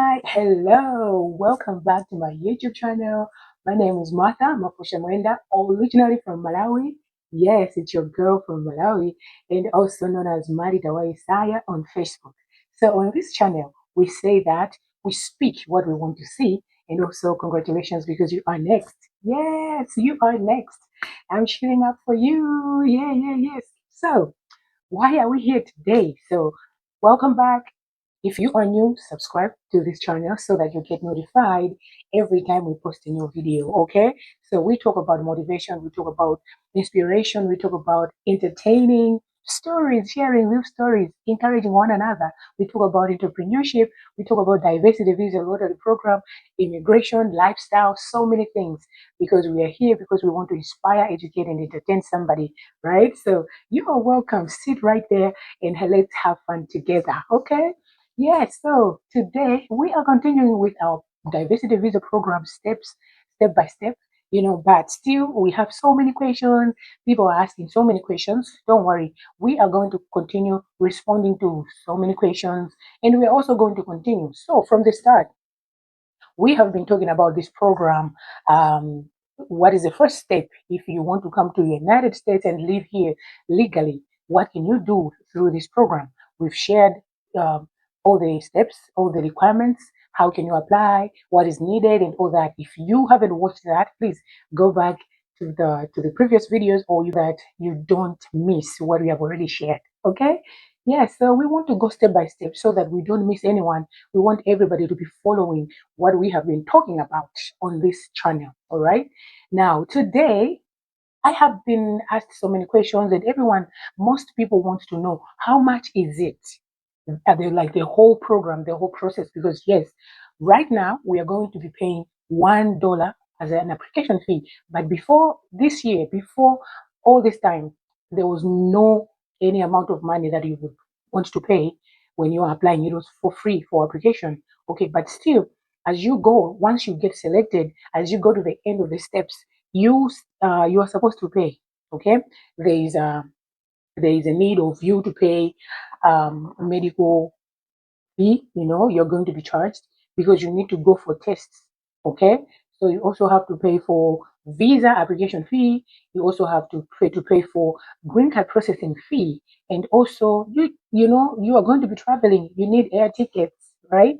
Hi, hello, welcome back to my YouTube channel. My name is Martha Mapusha Mwenda, originally from Malawi. Yes, it's your girl from Malawi, and also known as Mari Dawai Isaiah on Facebook. So on this channel, we say that we speak what we want to see, and also congratulations because you are next. Yes, you are next. I'm cheering up for you. Yes. So why are we here today? So welcome back. If you are new, subscribe to this channel so that you get notified every time we post a new video. Okay, so we talk about motivation, we talk about inspiration, we talk about entertaining stories, sharing real stories, encouraging one another. We talk about entrepreneurship, we talk about diversity visa lottery program, immigration, lifestyle, so many things, because we are here because we want to inspire, educate, and entertain somebody, right? So you are welcome. Sit right there and let's have fun together. Okay. Yes, so today we are continuing with our diversity visa program steps, step by step, but still we have so many questions. People are asking so many questions. Don't worry, we are going to continue responding to so many questions, and we're also going to continue. So from the start, we have been talking about this program. What is the first step if you want to come to the United States and live here legally? What can you do through this program? We've shared um, all the steps, all the requirements. How can you apply? What is needed, and all that. If you haven't watched that, please go back to the previous videos, or that you don't miss what we have already shared. Okay. Yes, so we want to go step by step so that we don't miss anyone. We want everybody to be following what we have been talking about on this channel. All right. Now, today, I have been asked so many questions, and most people want to know how much is it? Are they like the whole program, the whole process? Because, yes, right now we are going to be paying $1 as an application fee. But before this year, before all this time, there was no any amount of money that you would want to pay when you are applying. It was for free for application. Okay, but still, as you go, once you get selected, as you go to the end of the steps, you are supposed to pay. Okay, there is a there is a need of you to pay medical fee. You're going to be charged because you need to go for tests. Okay, so you also have to pay for visa application fee. You also have to pay for green card processing fee, and also you are going to be traveling. You need air tickets, right?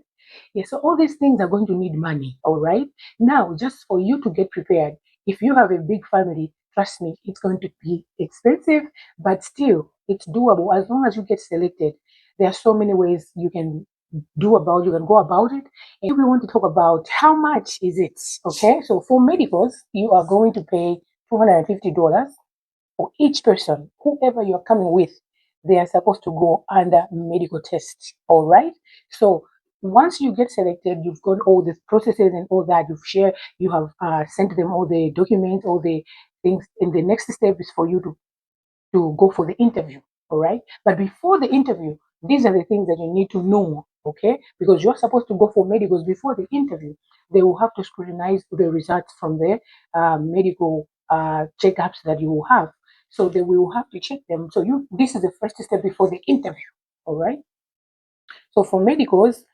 Yeah, so all these things are going to need money, all right? Now, just for you to get prepared, if you have a big family, trust me, it's going to be expensive, but still, it's doable as long as you get selected. There are so many ways you can go about it. And we want to talk about how much is it, okay? So for medicals, you are going to pay $250 for each person, whoever you're coming with, they are supposed to go under medical tests. All right. So once you get selected, you've got all the processes and all that you've shared, you have sent them all the documents, all the things. And the next step is for you to go for the interview. All right. But before the interview, these are the things that you need to know. Okay. Because you're supposed to go for medicals before the interview. They will have to scrutinize the results from the medical checkups that you will have. So they will have to check them. So this is the first step before the interview. All right. So for medicals,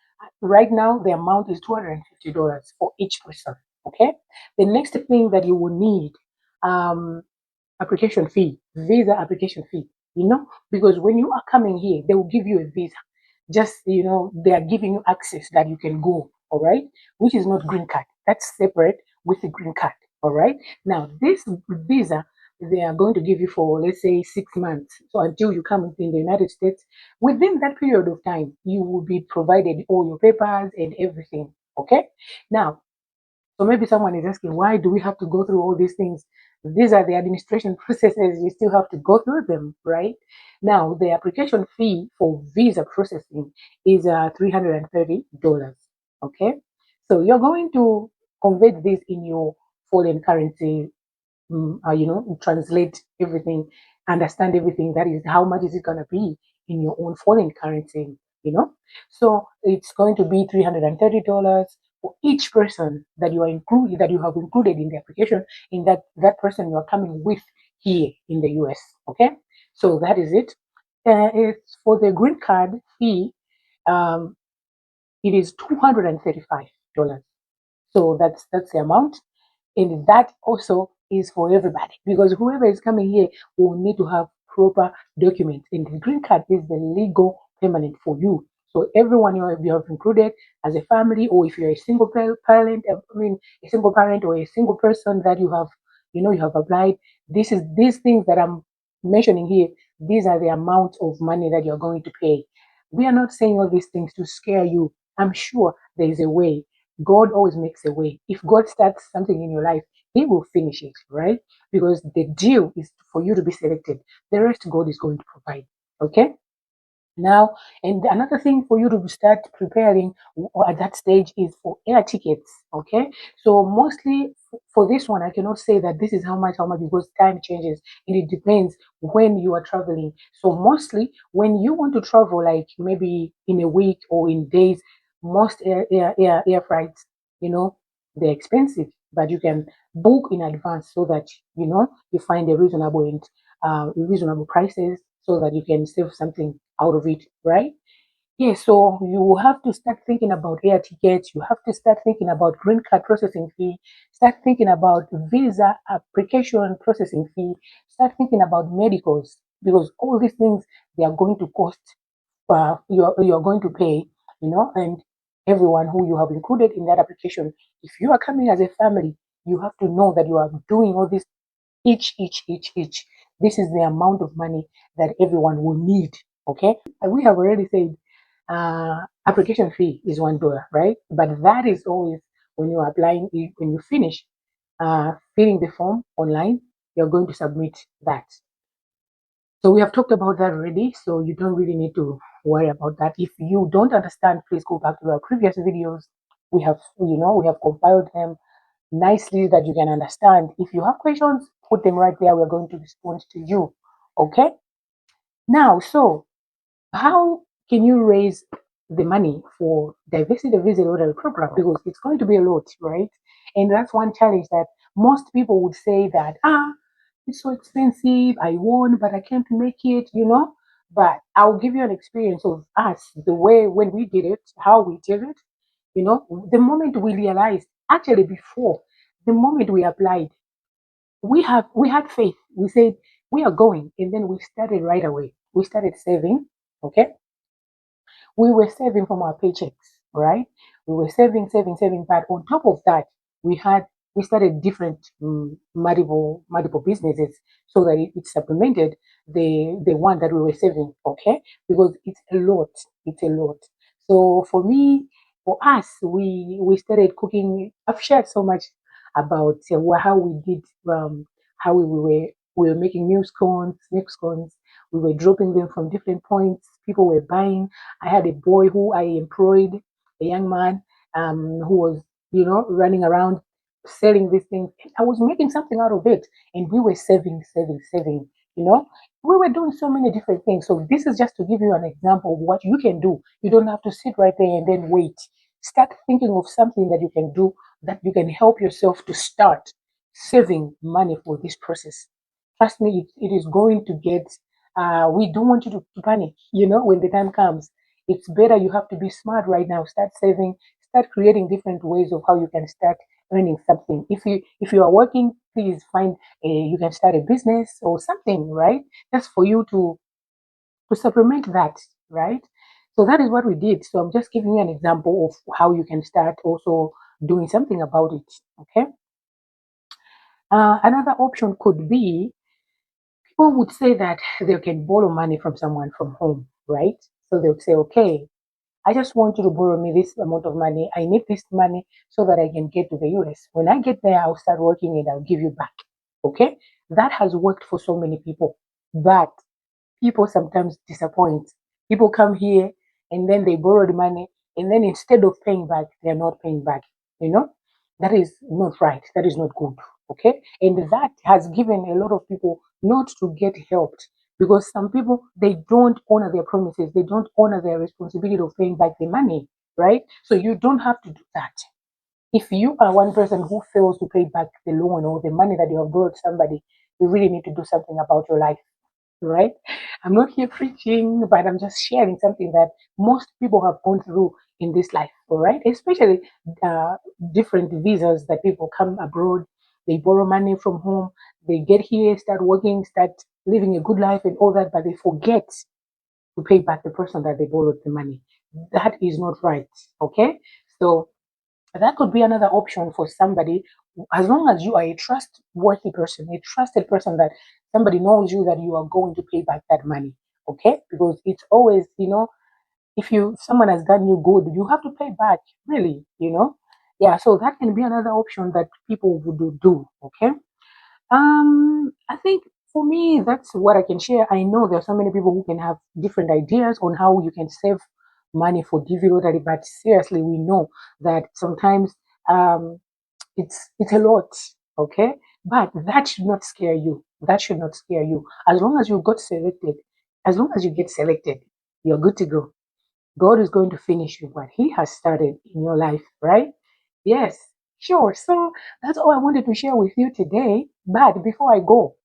right now the amount is $250 for each person. Okay. The next thing that you will need, um, application fee, visa application fee. Because when you are coming here, they will give you a visa. Just they are giving you access that you can go. All right, which is not green card. That's separate with the green card. All right. Now this visa they are going to give you for, let's say, 6 months. So until you come in the United States, within that period of time, you will be provided all your papers and everything. Okay. Now, so maybe someone is asking, why do we have to go through all these things? These are the administration processes. You still have to go through them, right? Now, the application fee for visa processing is $330. Okay. So you're going to convert this in your foreign currency, translate everything, understand everything. That is, how much is it going to be in your own foreign currency, So it's going to be $330 for each person that you have included in the application, in that person you are coming with here in the US. Okay, so that is it. It's for the green card fee. Um, it is $235. So that's the amount. And that also is for everybody because whoever is coming here will need to have proper documents. And the green card is the legal permanent for you. So everyone you have included as a family, or if you're a single parent, I mean a single parent or a single person that you have, you have applied. These things that I'm mentioning here. These are the amount of money that you're going to pay. We are not saying all these things to scare you. I'm sure there is a way. God always makes a way. If God starts something in your life, He will finish it, right? Because the deal is for you to be selected. The rest God is going to provide. Okay? Now, and another thing for you to start preparing at that stage is for air tickets. Okay, so mostly for this one, I cannot say that this is how much because time changes and it depends when you are traveling. So mostly when you want to travel, like maybe in a week or in days, most air flights, they're expensive, but you can book in advance so that you find a reasonable prices so that you can save something out of it, right? Yeah, so you have to start thinking about air tickets. You have to start thinking about green card processing fee. Start thinking about visa application processing fee. Start thinking about medicals because all these things they are going to cost. You're going to pay, and everyone who you have included in that application. If you are coming as a family, you have to know that you are doing all this each. This is the amount of money that everyone will need. Okay, and we have already said application fee is $1, right? But that is always when you're applying. When you finish filling the form online, you're going to submit that. So we have talked about that already. So you don't really need to worry about that. If you don't understand, please go back to our previous videos. We have compiled them nicely that you can understand. If you have questions, put them right there. We're going to respond to you. Okay? Now, so how can you raise the money for diversity visa lottery program? Because it's going to be a lot, right? And that's one challenge that most people would say that, it's so expensive. I won, but I can't make it. But I'll give you an experience of us, the way when we did it, how we did it. The moment we realized, actually before, the moment we applied, we had faith. We said we are going, and then we started right away. We started saving. Okay, we were saving from our paychecks, right? We were saving. But on top of that, we had we started different multiple businesses so that it supplemented the one that we were saving. Okay, because it's a lot. It's a lot. So for us, we started cooking. I've shared so much about how we did, how we were making milk scones. We were dropping them from different points. People were buying. I had a boy who I employed, a young man, who was, running around selling these things. I was making something out of it, and we were saving. You know, we were doing so many different things. So this is just to give you an example of what you can do. You don't have to sit right there and then wait. Start thinking of something that you can do that you can help yourself to start saving money for this process. Trust me, it is going to get. We don't want you to panic. When the time comes, it's better you have to be smart right now. Start saving. Start creating different ways of how you can start earning something. If you are working, please find you can start a business or something, right? Just for you to supplement that, right? So that is what we did. So I'm just giving you an example of how you can start also doing something about it. Okay. Another option could be people would say that they can borrow money from someone from home, right? So they would say, okay, I just want you to borrow me this amount of money. I need this money so that I can get to the US. When I get there, I'll start working and I'll give you back. Okay? That has worked for so many people. But people sometimes disappoint. People come here and then they borrow the money, and then instead of paying back, they're not paying back. You know, that is not right. That is not good. Okay, and that has given a lot of people not to get helped because some people they don't honor their promises. They don't honor their responsibility of paying back the money. Right. So you don't have to do that. If you are one person who fails to pay back the loan or the money that you have borrowed somebody, you really need to do something about your life, right? I'm not here preaching, but I'm just sharing something that most people have gone through. in this life, all right? Especially uh, different visas that people come abroad, they borrow money from home, they get here, start working, start living a good life and all that, but they forget to pay back the person that they borrowed the money. That is not right, okay? So that could be another option for somebody, as long as you are a trustworthy person, a trusted person that somebody knows you that you are going to pay back that money, okay? Because it's always, if someone has done you good, you have to pay back, really. Yeah, so that can be another option that people would do, okay? I think for me, that's what I can share. I know there are so many people who can have different ideas on how you can save money for DV lottery, but seriously, we know that sometimes um, it's a lot, okay? But that should not scare you. That should not scare you. As long as you got selected, as long as you get selected, you're good to go. God is going to finish with what He has started in your life, right? Yes, sure. So that's all I wanted to share with you today. But before I go,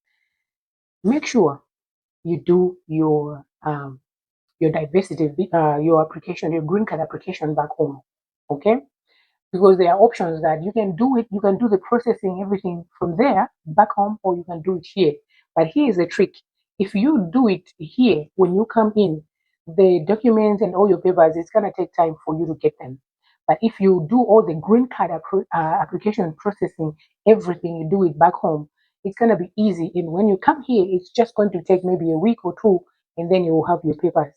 make sure you do your diversity, your application, your green card application back home. Okay, because there are options that you can do it. You can do the processing, everything from there back home, or you can do it here. But here is the trick: if you do it here, when you come in, the documents and all your papers, it's gonna take time for you to get them. But if you do all the green card application processing, everything you do it back home, it's gonna be easy. And when you come here, it's just going to take maybe a week or two, and then you will have your papers,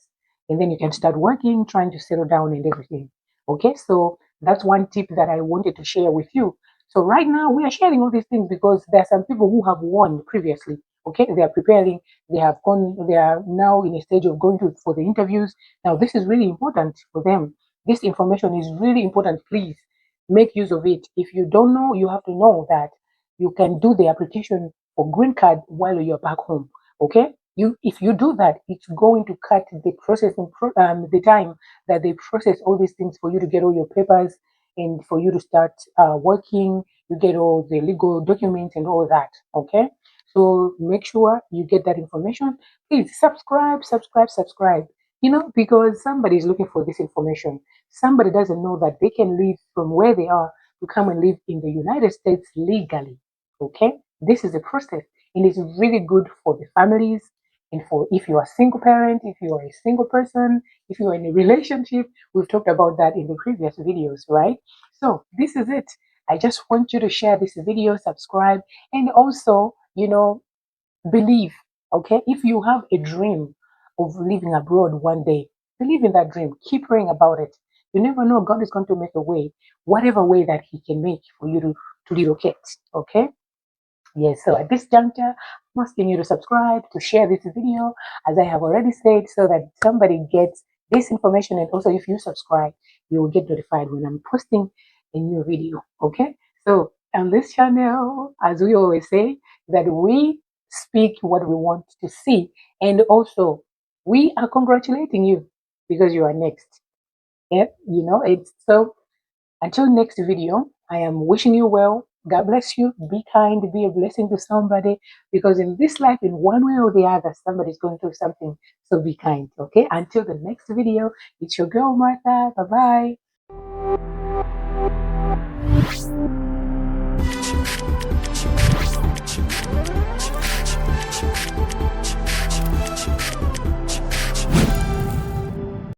and then you can start working, trying to settle down and everything. Okay, so that's one tip that I wanted to share with you. So right now we are sharing all these things because there are some people who have won previously. Okay, they are preparing, they have gone, they are now in a stage of going to for the interviews. Now this is really important for them. This information is really important. Please make use of it. If you don't know, you have to know that you can do the application for green card while you're back home. Okay, if you do that, it's going to cut the processing the time that they process all these things for you to get all your papers and for you to start working. You get all the legal documents and all that. Okay, so make sure you get that information. Please subscribe, subscribe, subscribe. Because somebody is looking for this information. Somebody doesn't know that they can live from where they are to come and live in the United States legally. Okay, this is a process, and it's really good for the families and for if you are a single parent, if you are a single person, if you are in a relationship. We've talked about that in the previous videos, right? So this is it. I just want you to share this video, subscribe, and also, believe. Okay, if you have a dream of living abroad one day, believe in that dream. Keep praying about it. You never know, God is going to make a way, whatever way that He can make for you to relocate. Okay. Yes, so at this juncture, I'm asking you to subscribe, to share this video, as I have already said, so that somebody gets this information. And also, if you subscribe, you will get notified when I'm posting a new video. Okay? So, on this channel, as we always say, that we speak what we want to see. And also, we are congratulating you because you are next. Yeah, it's so until next video, I am wishing you well. God bless you. Be kind, be a blessing to somebody because in this life, in one way or the other, somebody's going through something. So be kind, okay? Until the next video, it's your girl Martha. Bye bye.